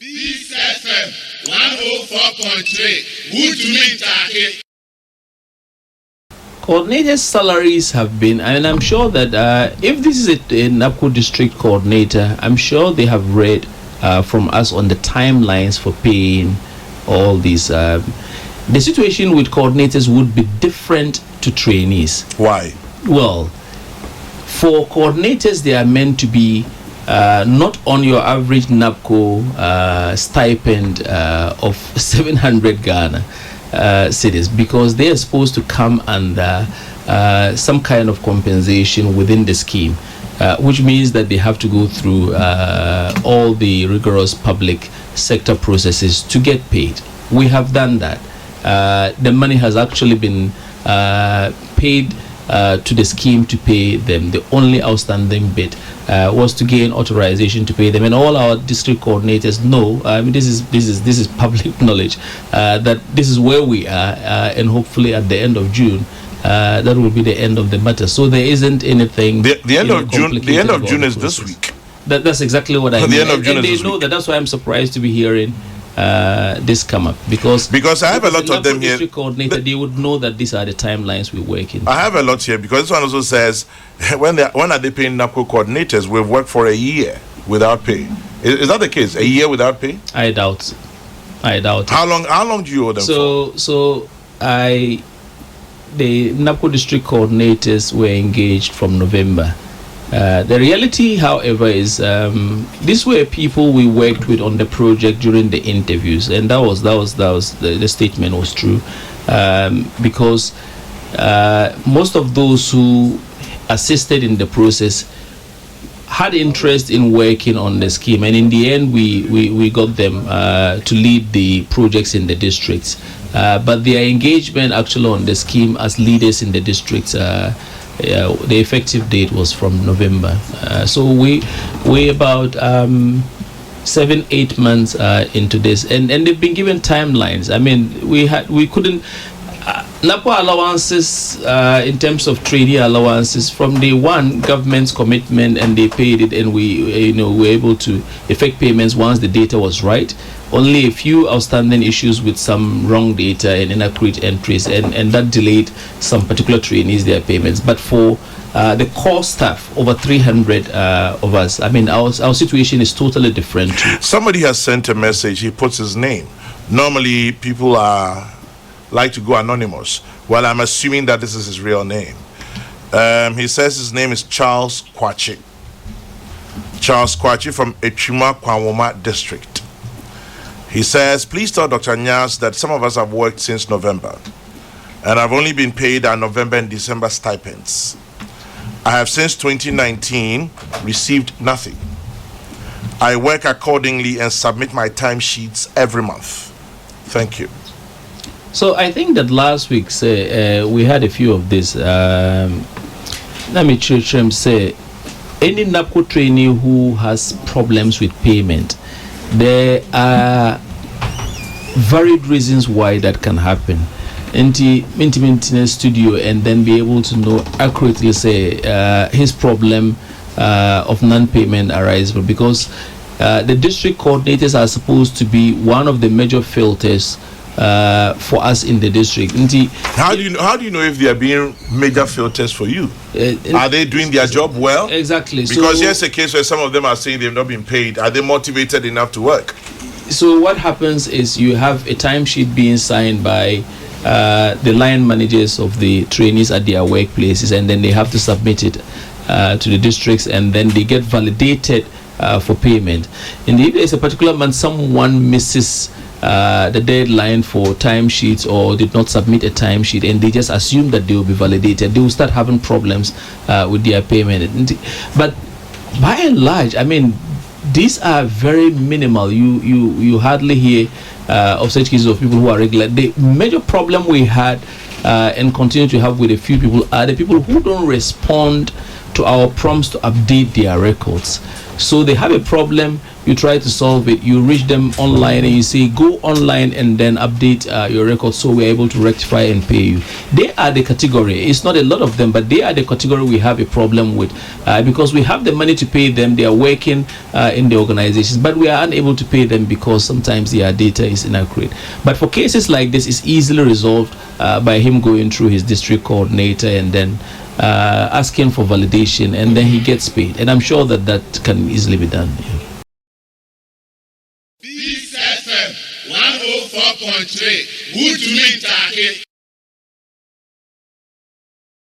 Peace FM 104.3. Good to meet you. Coordinators' salaries have been, and I'm sure that if this is a NABCO district coordinator, I'm sure they have read from us on the timelines for paying all these. The situation with coordinators would be different to trainees. Why? Well, for coordinators, they are meant to be not on your average NABCO stipend of 700 Ghana cedis, because they are supposed to come under some kind of compensation within the scheme, which means that they have to go through all the rigorous public sector processes to get paid. We have done that. The money has actually been paid to the scheme to pay them. The only outstanding bit was to gain authorization to pay them, and all our district coordinators know. This is public knowledge that this is where we are, and hopefully at the end of June, that will be the end of the matter. So there isn't anything. The end of June. The end of June is this week. That's exactly what I mean. The end of June and is they know that. That's why I'm surprised to be hearing this come up, because I have a lot of them here. Coordinator, they would know that these are the timelines we work in. I have a lot here, because this one also says when are they paying NABCO coordinators? We've worked for a year without pay. Is that the case? A year without pay? I doubt. How long do you owe them for? So the NABCO district coordinators were engaged from November. The reality, however, is these were people we worked with on the project during the interviews, and that was the statement was true, because most of those who assisted in the process had interest in working on the scheme, and in the end we got them to lead the projects in the districts, but their engagement actually on the scheme as leaders in the districts, the effective date was from November. So we about 7-8 months into this, and they've been given timelines. I mean, we couldn't NABCO allowances in terms of trainee allowances from day one, government's commitment, and they paid it, and we were able to effect payments once the data was right. Only a few outstanding issues with some wrong data and inaccurate entries, and that delayed some particular trainees their payments. But for the core staff, over 300 of us, I mean, our situation is totally different. Somebody has sent a message. He puts his name. Normally, people like to go anonymous. Well, I'm assuming that this is his real name. He says his name is Charles Kwachi. Charles Kwachi from Echima Kwawoma district. He says, please tell Dr. Nyas that some of us have worked since November, and I've only been paid our November and December stipends. I have since 2019 received nothing. I work accordingly and submit my timesheets every month. Thank you. So I think that last week, we had a few of this. Let me say, any NABCO trainee who has problems with payment, there are varied reasons why that can happen. Maintenance studio, and then be able to know accurately, say his problem of non-payment arises because the district coordinators are supposed to be one of the major filters for us in the district. How do you know if they are being major filters for you? Are they doing their job well? Exactly. Because here's a case where some of them are saying they've not been paid. Are they motivated enough to work? So what happens is you have a timesheet being signed by the line managers of the trainees at their workplaces, and then they have to submit it to the districts, and then they get validated for payment. And if there's a particular month someone misses the deadline for timesheets or did not submit a timesheet, and they just assume that they will be validated, they will start having problems with their payment. But by and large, I mean, these are very minimal. You hardly hear of such cases of people who are regular. The major problem we had and continue to have with a few people are the people who don't respond to our prompts to update their records. So they have a problem, you try to solve it, you reach them online and you say go online and then update your record so we're able to rectify and pay you. They are the category, it's not a lot of them, but they are the category we have a problem with, because we have the money to pay them, they are working in the organizations, but we are unable to pay them because sometimes their data is inaccurate. But for cases like this, it's easily resolved by him going through his district coordinator and then asking for validation, and then he gets paid, and I'm sure that that can easily be done. Peace FM 104.3 Good to meet